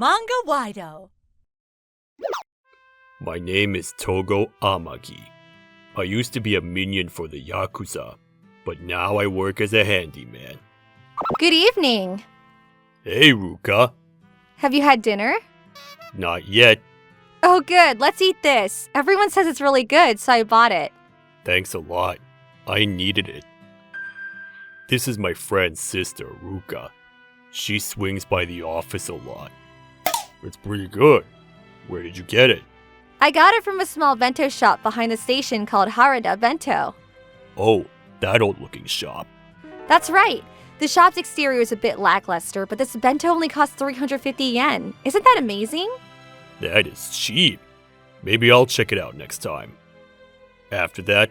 Manga-Waido. My name is Togo Amagi. I used to be a minion for the Yakuza, but now I work as a handyman. Good evening. Hey, Ruka. Have you had dinner? Not yet. Oh, good. Let's eat this. Everyone says it's really good, so I bought it. Thanks a lot. I needed it. This is my friend's sister, Ruka. She swings by the office a lot. It's pretty good. Where did you get it? I got it from a small bento shop behind the station called Harada Bento. Oh, that old-looking shop. That's right. The shop's exterior is a bit lackluster, but this bento only costs 350 yen. Isn't that amazing? That is cheap. Maybe I'll check it out next time. After that,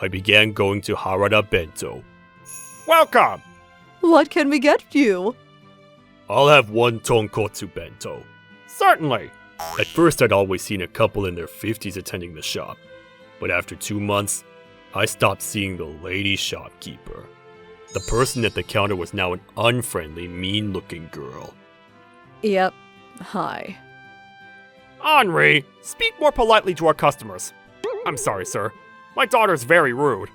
I began going to Harada Bento. Welcome! What can we get you? I'll have one tonkotsu bento. Certainly! At first I'd always seen a couple in their 50s attending the shop, but after 2 months, I stopped seeing the lady shopkeeper. The person at the counter was now an unfriendly, mean-looking girl. Yep. Hi. Henri, speak more politely to our customers. I'm sorry, sir. My daughter's very rude.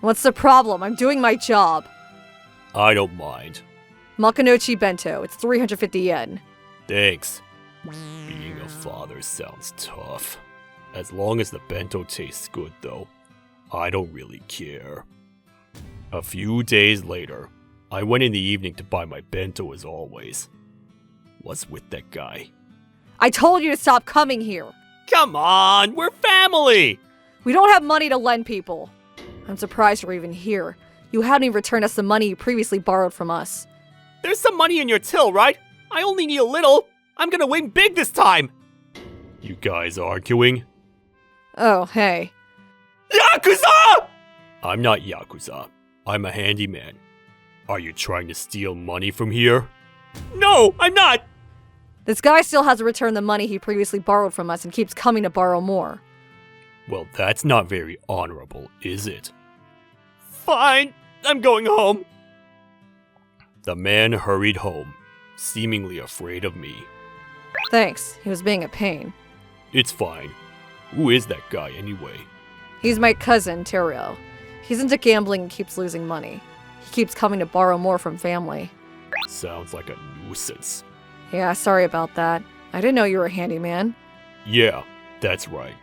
What's the problem? I'm doing my job. I don't mind. Makanochi bento. It's 350 yen. Thanks. Being a father sounds tough. As long as the bento tastes good, though, I don't really care. A few days later, I went in the evening to buy my bento as always. What's with that guy? I told you to stop coming here. Come on, we're family! We don't have money to lend people. I'm surprised you're even here. You haven't even returned us the money you previously borrowed from us. There's some money in your till, right? I only need a little. I'm gonna win big this time! You guys arguing? Oh, hey. Yakuza! I'm not Yakuza. I'm a handyman. Are you trying to steal money from here? No, I'm not! This guy still hasn't returned the money he previously borrowed from us and keeps coming to borrow more. Well, that's not very honorable, is it? Fine, I'm going home. The man hurried home, seemingly afraid of me. Thanks. He was being a pain. It's fine. Who is that guy anyway? He's my cousin, Teruo. He's into gambling and keeps losing money. He keeps coming to borrow more from family. Sounds like a nuisance. Yeah, sorry about that. I didn't know you were a handyman. Yeah, that's right.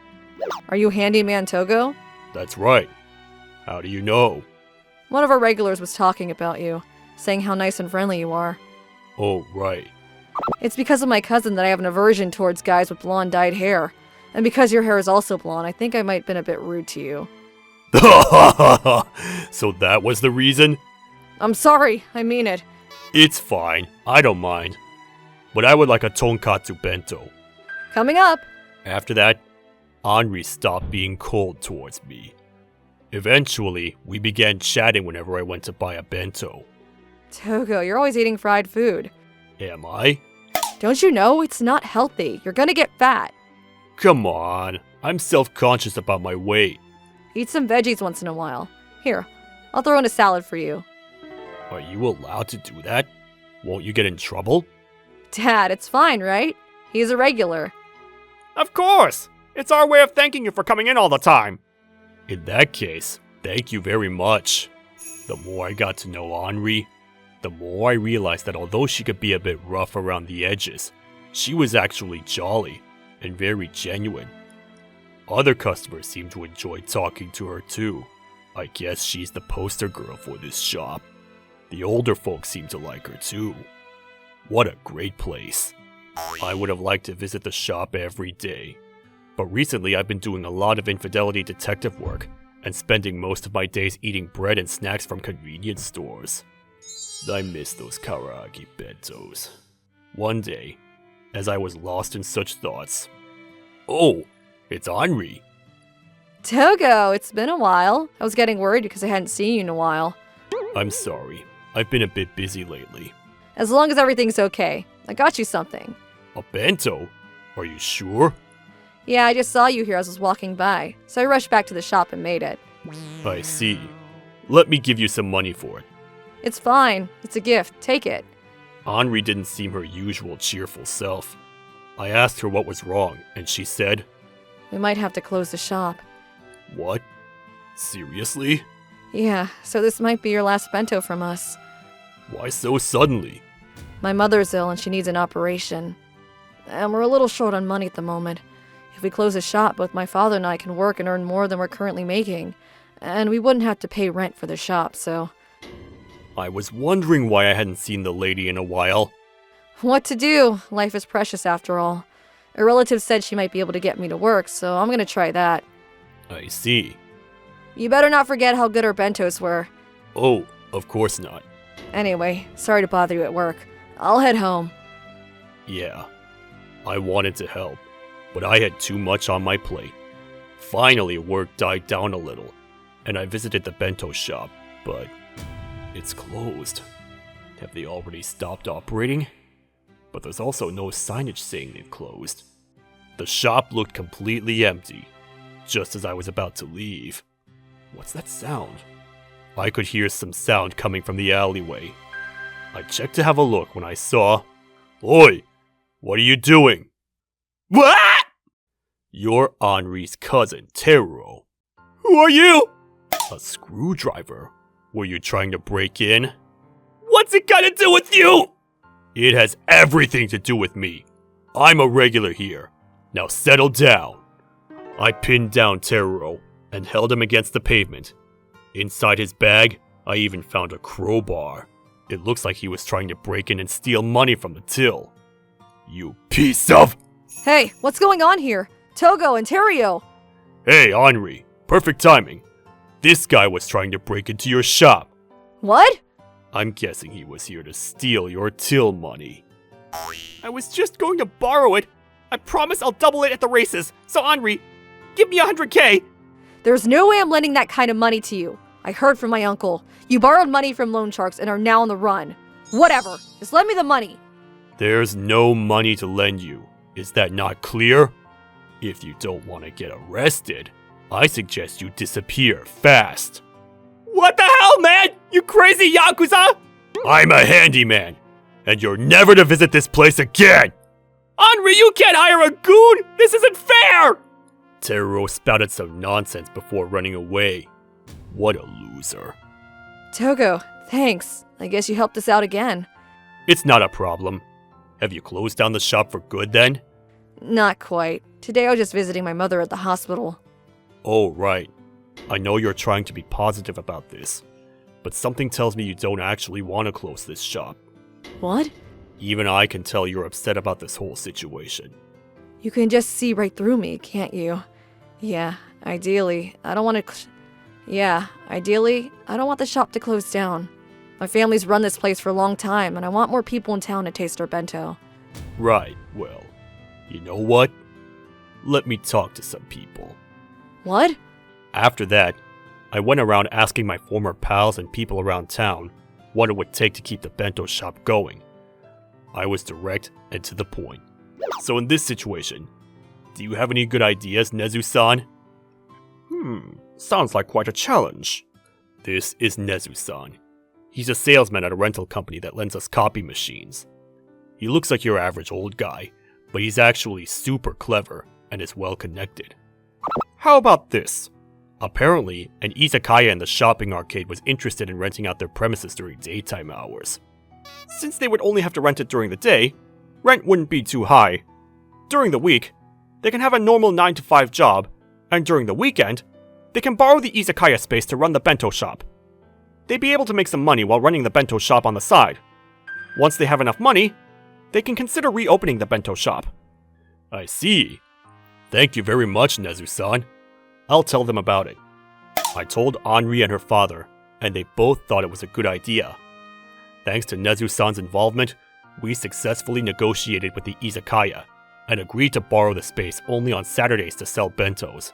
Are you handyman Togo? That's right. How do you know? One of our regulars was talking about you, saying how nice and friendly you are. Oh, right. It's because of my cousin that I have an aversion towards guys with blonde dyed hair. And because your hair is also blonde, I think I might have been a bit rude to you. So that was the reason? I'm sorry, I mean it. It's fine. I don't mind. But I would like a tonkatsu bento. Coming up! After that, Henri stopped being cold towards me. Eventually, we began chatting whenever I went to buy a bento. Togo, you're always eating fried food. Am I? Don't you know? It's not healthy. You're gonna get fat. Come on. I'm self-conscious about my weight. Eat some veggies once in a while. Here, I'll throw in a salad for you. Are you allowed to do that? Won't you get in trouble? Dad, it's fine, right? He's a regular. Of course! It's our way of thanking you for coming in all the time. In that case, thank you very much. The more I got to know Henri, the more I realized that although she could be a bit rough around the edges, she was actually jolly and very genuine. Other customers seemed to enjoy talking to her too. I guess she's the poster girl for this shop. The older folks seem to like her too. What a great place. I would have liked to visit the shop every day. But recently I've been doing a lot of infidelity detective work and spending most of my days eating bread and snacks from convenience stores. I miss those karaage bentos. One day, as I was lost in such thoughts... Oh, it's Henri. Togo, it's been a while. I was getting worried because I hadn't seen you in a while. I'm sorry. I've been a bit busy lately. As long as everything's okay. I got you something. A bento? Are you sure? Yeah, I just saw you here as I was walking by, so I rushed back to the shop and made it. I see. Let me give you some money for it. It's fine. It's a gift. Take it. Henri didn't seem her usual cheerful self. I asked her what was wrong, and she said, We might have to close the shop. "What? Seriously? Yeah, so this might be your last bento from us. Why so suddenly?" My mother's ill and she needs an operation. And we're a little short on money at the moment. If we close the shop, both my father and I can work and earn more than we're currently making. And we wouldn't have to pay rent for the shop, so... I was wondering why I hadn't seen the lady in a while. What to do? Life is precious after all. A relative said she might be able to get me to work, so I'm gonna try that. I see. You better not forget how good our bentos were. Oh, of course not. Anyway, sorry to bother you at work. I'll head home. Yeah, I wanted to help, but I had too much on my plate. Finally, work died down a little, and I visited the bento shop, but it's closed. Have they already stopped operating? But there's also no signage saying they've closed. The shop looked completely empty, just as I was about to leave. What's that sound? I could hear some sound coming from the alleyway. I checked to have a look when I saw... Oi! What are you doing? What? You're Henri's cousin, Teruo. Who are you? A screwdriver. Were you trying to break in? What's it got to do with you? It has everything to do with me. I'm a regular here. Now settle down. I pinned down Teruo and held him against the pavement. Inside his bag, I even found a crowbar. It looks like he was trying to break in and steal money from the till. You piece of... Hey, what's going on here? Togo and Terrio! Hey, Henri. Perfect timing. This guy was trying to break into your shop. What? I'm guessing he was here to steal your till money. I was just going to borrow it. I promise I'll double it at the races. So Henri, give me 100K. There's no way I'm lending that kind of money to you. I heard from my uncle. You borrowed money from loan sharks and are now on the run. Whatever. Just lend me the money. There's no money to lend you. Is that not clear? If you don't want to get arrested, I suggest you disappear fast. What the hell, man? You crazy Yakuza? I'm a handyman, and you're never to visit this place again! Henri, you can't hire a goon! This isn't fair! Teruo spouted some nonsense before running away. What a loser. Togo, thanks. I guess you helped us out again. It's not a problem. Have you closed down the shop for good then? Not quite. Today I was just visiting my mother at the hospital. Oh, right. I know you're trying to be positive about this, but something tells me you don't actually want to close this shop. What? Even I can tell you're upset about this whole situation. You can just see right through me, can't you? Yeah, ideally, I don't want the shop to close down. My family's run this place for a long time, and I want more people in town to taste our bento. Right, well, you know what? Let me talk to some people. What? After that, I went around asking my former pals and people around town what it would take to keep the bento shop going. I was direct and to the point. So in this situation, do you have any good ideas, Nezu-san? Sounds like quite a challenge. This is Nezu-san. He's a salesman at a rental company that lends us copy machines. He looks like your average old guy, but he's actually super clever and is well connected. How about this? Apparently, an izakaya in the shopping arcade was interested in renting out their premises during daytime hours. Since they would only have to rent it during the day, rent wouldn't be too high. During the week, they can have a normal 9-to-5 job, and during the weekend, they can borrow the izakaya space to run the bento shop. They'd be able to make some money while running the bento shop on the side. Once they have enough money, they can consider reopening the bento shop. I see. Thank you very much, Nezu-san. I'll tell them about it. I told Henri and her father, and they both thought it was a good idea. Thanks to Nezu-san's involvement, we successfully negotiated with the izakaya and agreed to borrow the space only on Saturdays to sell bentos.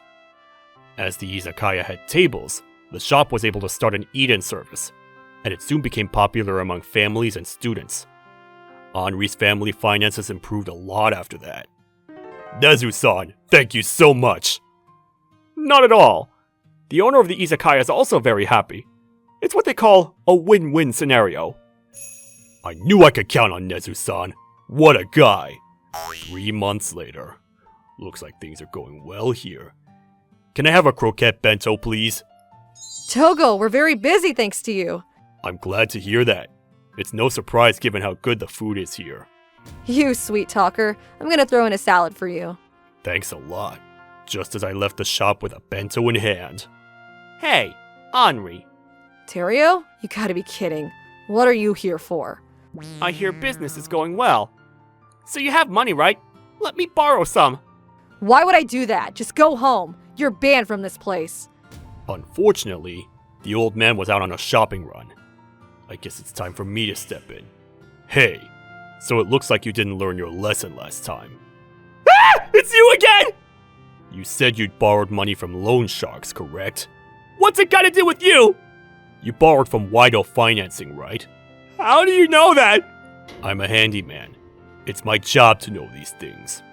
As the izakaya had tables, the shop was able to start an eat-in service, and it soon became popular among families and students. Henri's family finances improved a lot after that. Nezu-san, thank you so much! Not at all. The owner of the izakaya is also very happy. It's what they call a win-win scenario. I knew I could count on Nezu-san. What a guy. 3 months later. Looks like things are going well here. Can I have a croquette bento, please? Togo, we're very busy thanks to you. I'm glad to hear that. It's no surprise given how good the food is here. You sweet talker. I'm gonna throw in a salad for you. Thanks a lot. Just as I left the shop with a bento in hand. Hey, Henri. Terrio? You gotta be kidding. What are you here for? I hear business is going well. So you have money, right? Let me borrow some. Why would I do that? Just go home. You're banned from this place. Unfortunately, the old man was out on a shopping run. I guess it's time for me to step in. Hey, so it looks like you didn't learn your lesson last time. Ah! It's you again! You said you'd borrowed money from loan sharks, correct? What's it got to do with you? You borrowed from Waido Financing, right? How do you know that? I'm a handyman. It's my job to know these things.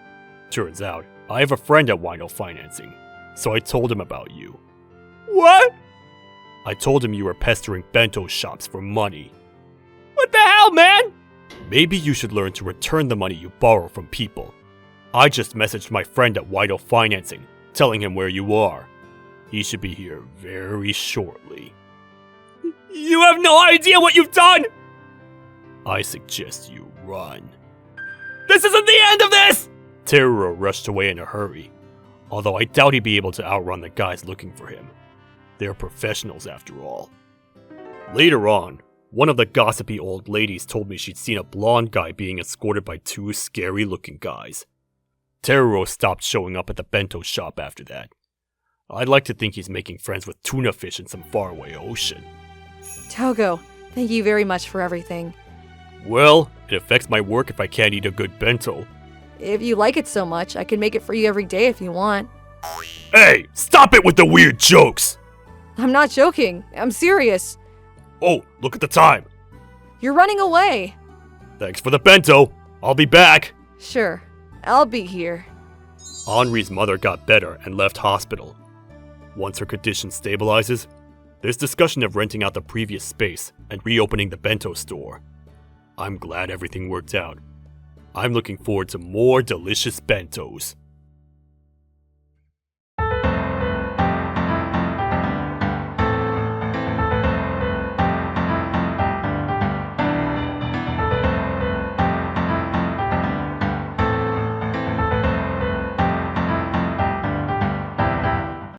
Turns out, I have a friend at Waido Financing, so I told him about you. What? I told him you were pestering bento shops for money. What the hell, man? Maybe you should learn to return the money you borrow from people. I just messaged my friend at Waido Financing, telling him where you are. He should be here very shortly. You have no idea what you've done! I suggest you run. This isn't the end of this! Teruo rushed away in a hurry, although I doubt he'd be able to outrun the guys looking for him. They're professionals after all. Later on, one of the gossipy old ladies told me she'd seen a blonde guy being escorted by 2 scary-looking guys. Teruo stopped showing up at the bento shop after that. I'd like to think he's making friends with tuna fish in some faraway ocean. Togo, thank you very much for everything. Well, it affects my work if I can't eat a good bento. If you like it so much, I can make it for you every day if you want. Hey, stop it with the weird jokes! I'm not joking. I'm serious. Oh, look at the time. You're running away. Thanks for the bento. I'll be back. Sure, I'll be here. Henri's mother got better and left hospital. Once her condition stabilizes, there's discussion of renting out the previous space and reopening the bento store. I'm glad everything worked out. I'm looking forward to more delicious bentos.